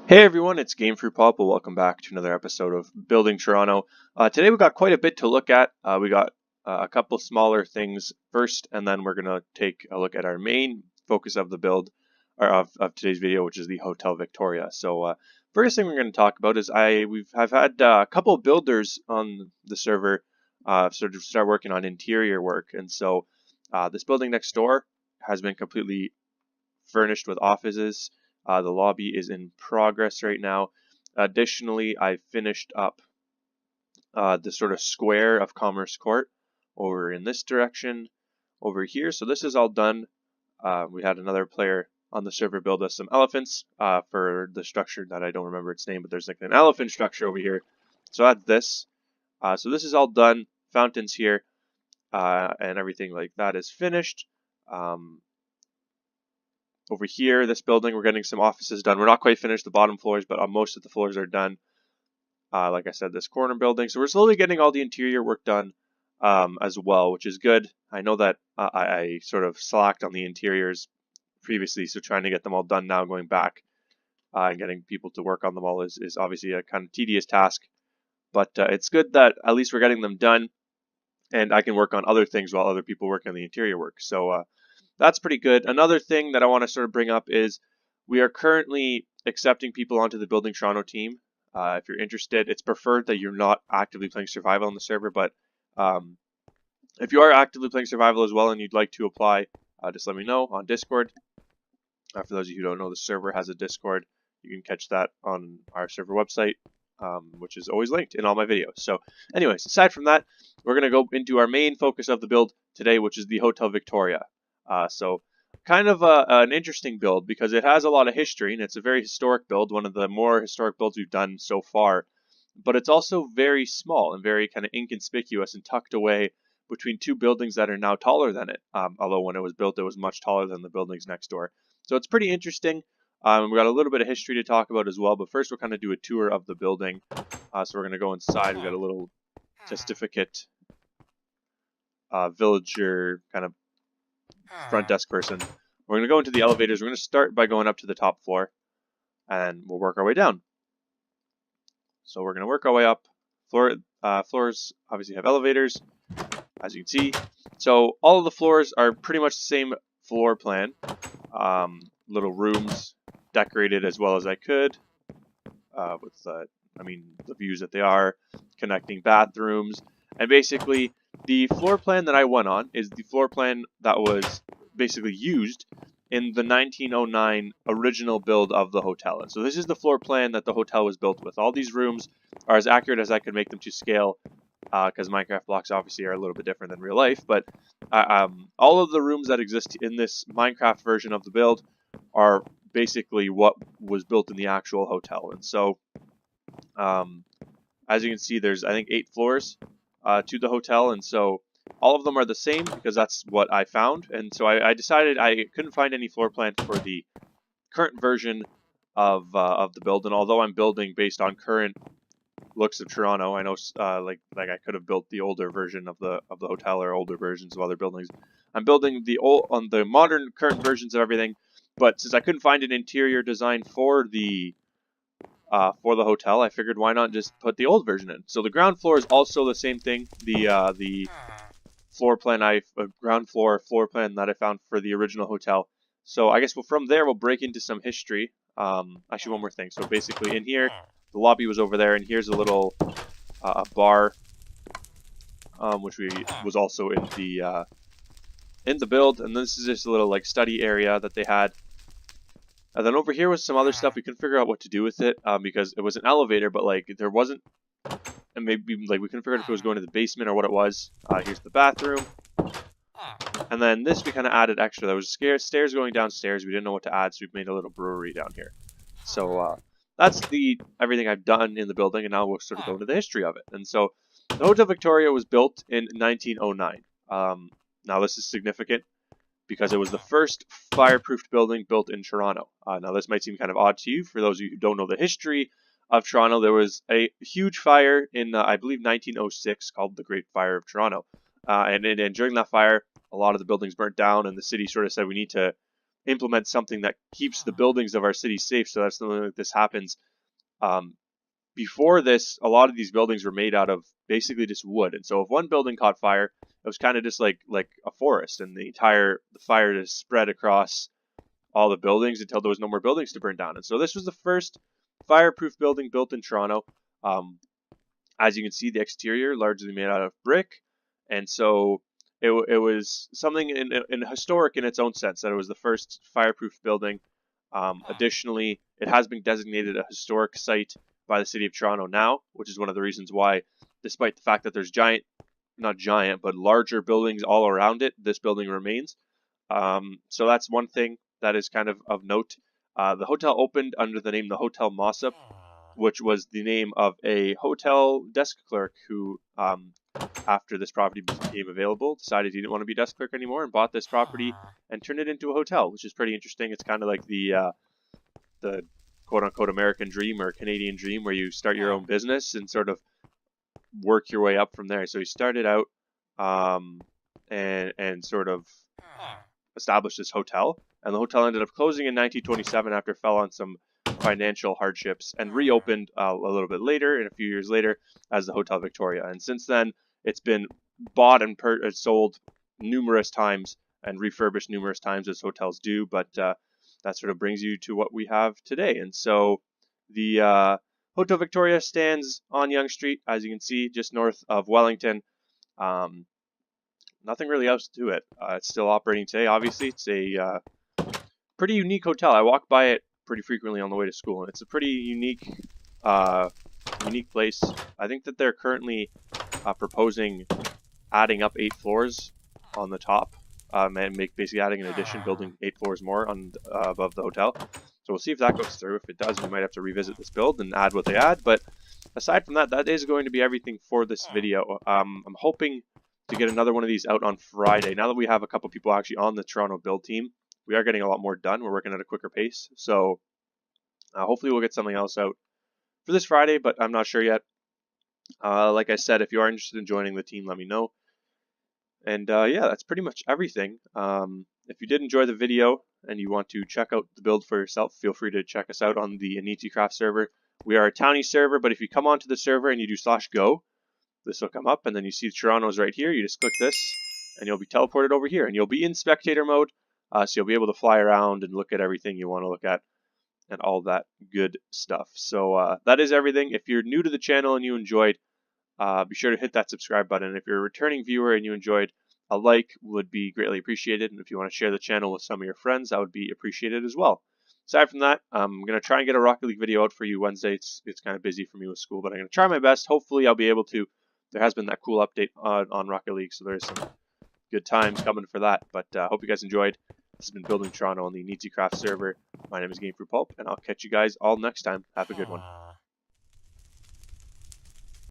Hey everyone, it's Gamefruitpulp. Welcome back to another episode of Building Toronto. Today we got quite a bit to look at. We got a couple smaller things first, and then we're gonna take a look at our main focus of the build, or of today's video, which is the Hotel Victoria. So first thing we're going to talk about is I've had a couple of builders on the server sort of start working on interior work, and so this building next door has been completely furnished with offices. The lobby is in progress right now. Additionally, I finished up the sort of square of Commerce Court over in this direction over here. So this is all done. We had another player on the server build us some elephants for the structure that I don't remember its name, but there's like an elephant structure over here. So that's this. So this is all done. Fountains here and everything like that is finished. Over here, this building, we're getting some offices done. We're not quite finished the bottom floors, but most of the floors are done. Like I said, this corner building. So we're slowly getting all the interior work done as well, which is good. I know that I sort of slacked on the interiors previously, so trying to get them all done now, going back and getting people to work on them all is obviously a kind of tedious task. But it's good that at least we're getting them done, and I can work on other things while other people work on the interior work. So that's pretty good. Another thing that I want to sort of bring up is we are currently accepting people onto the Building Toronto team. If you're interested, it's preferred that you're not actively playing survival on the server, but if you are actively playing survival as well and you'd like to apply, just let me know on Discord. For those of you who don't know, the server has a Discord. You can catch that on our server website, which is always linked in all my videos. So anyways, aside from that, we're going to go into our main focus of the build today, which is the Hotel Victoria. So kind of an interesting build because it has a lot of history and it's a very historic build, one of the more historic builds we've done so far. But it's also very small and very kind of inconspicuous and tucked away between two buildings that are now taller than it. Although when it was built, it was much taller than the buildings next door. So it's pretty interesting. We got a little bit of history to talk about as well, but first we'll kind of do a tour of the building. So we're going to go inside. We got a little testificate villager kind of front desk person. We're going to go into the elevators. We're going to start by going up to the top floor, and we'll work our way down. So we're going to work our way up. Floors obviously have elevators, as you can see. So all of the floors are pretty much the same floor plan. Little rooms decorated as well as I could with the views that they are, connecting bathrooms, and basically the floor plan that I went on is the floor plan that was basically used in the 1909 original build of the hotel. And so this is the floor plan that the hotel was built with. All these rooms are as accurate as I could make them to scale, because Minecraft blocks obviously are a little bit different than real life, but all of the rooms that exist in this Minecraft version of the build are basically what was built in the actual hotel. And so as you can see, there's I think 8 floors to the hotel, and so all of them are the same because that's what I found. And so I decided I couldn't find any floor plan for the current version of the build. And although I'm building based on current looks of Toronto, I know like I could have built the older version of the hotel or older versions of other buildings. I'm building on the modern current versions of everything. But since I couldn't find an interior design for the hotel, I figured why not just put the old version in. So the ground floor is also the same thing. The floor plan ground floor plan that I found for the original hotel. So I guess from there we'll break into some history. Actually, one more thing. So basically, in here, the lobby was over there, and here's a little bar, which was also in the build. And this is just a little like study area that they had. And then over here was some other stuff. We couldn't figure out what to do with it because it was an elevator, but like there wasn't, and maybe like we couldn't figure out if it was going to the basement or what it was. Here's the bathroom, and then this we kind of added extra. There was stairs going downstairs. We didn't know what to add, so we made a little brewery down here. So that's everything I've done in the building, and now we'll sort of go into the history of it. And so the Hotel Victoria was built in 1909. Now this is significant because it was the first fireproofed building built in Toronto. Now this might seem kind of odd to you. For those of you who don't know the history of Toronto, there was a huge fire in, I believe, 1906 called the Great Fire of Toronto. And during that fire, a lot of the buildings burnt down, and the city sort of said we need to implement something that keeps the buildings of our city safe so that something like this happens. Before this, a lot of these buildings were made out of basically just wood, and so if one building caught fire, it was kind of just like a forest, and the fire just spread across all the buildings until there was no more buildings to burn down. And so this was the first fireproof building built in Toronto. As you can see, the exterior largely made out of brick, and so it was something in historic in its own sense that it was the first fireproof building. Additionally, it has been designated a historic site by the city of Toronto now, which is one of the reasons why, despite the fact that there's not giant, but larger buildings all around it, this building remains. So that's one thing that is kind of note. The hotel opened under the name the Hotel Mossop, which was the name of a hotel desk clerk who, after this property became available, decided he didn't want to be desk clerk anymore and bought this property and turned it into a hotel, which is pretty interesting. It's kind of like the quote-unquote American dream or Canadian dream, where you start your own business and sort of work your way up from there. So he started out and sort of established this hotel, and the hotel ended up closing in 1927 after it fell on some financial hardships, and reopened a little bit later, and a few years later, as the Hotel Victoria. And since then, it's been bought and sold numerous times and refurbished numerous times, as hotels do. But that sort of brings you to what we have today. And so the Hotel Victoria stands on Yonge Street, as you can see, just north of Wellington. Nothing really else to it. It's still operating today. Obviously, it's a pretty unique hotel. I walk by it pretty frequently on the way to school, and it's a pretty unique place. I think that they're currently proposing adding up 8 floors on the top, and basically adding an addition, building 8 floors more on above the hotel. So we'll see if that goes through. If it does, we might have to revisit this build and add what they add. But aside from that, that is going to be everything for this video. I'm hoping to get another one of these out on Friday. Now that we have a couple people actually on the Toronto build team, we are getting a lot more done. We're working at a quicker pace. So hopefully we'll get something else out for this Friday, but I'm not sure yet. Like I said, if you are interested in joining the team, let me know. And yeah, that's pretty much everything. If you did enjoy the video and you want to check out the build for yourself, feel free to check us out on the AnitiCraft server. We are a townie server, but if you come onto the server and you do /go, this will come up, and then you see Toronto's right here. You just click this, and you'll be teleported over here, and you'll be in spectator mode. So you'll be able to fly around and look at everything you want to look at and all that good stuff. So that is everything. If you're new to the channel and you enjoyed, be sure to hit that subscribe button. If you're a returning viewer and you enjoyed, a like would be greatly appreciated. And if you want to share the channel with some of your friends, that would be appreciated as well. Aside from that, I'm going to try and get a Rocket League video out for you Wednesday. It's kind of busy for me with school, but I'm going to try my best. Hopefully I'll be able to. There has been that cool update on Rocket League, so there's some good times coming for that. But hope you guys enjoyed. This has been Building Toronto on the AnitiCraft server. My name is Gamefruitpulp, and I'll catch you guys all next time. Have a good one.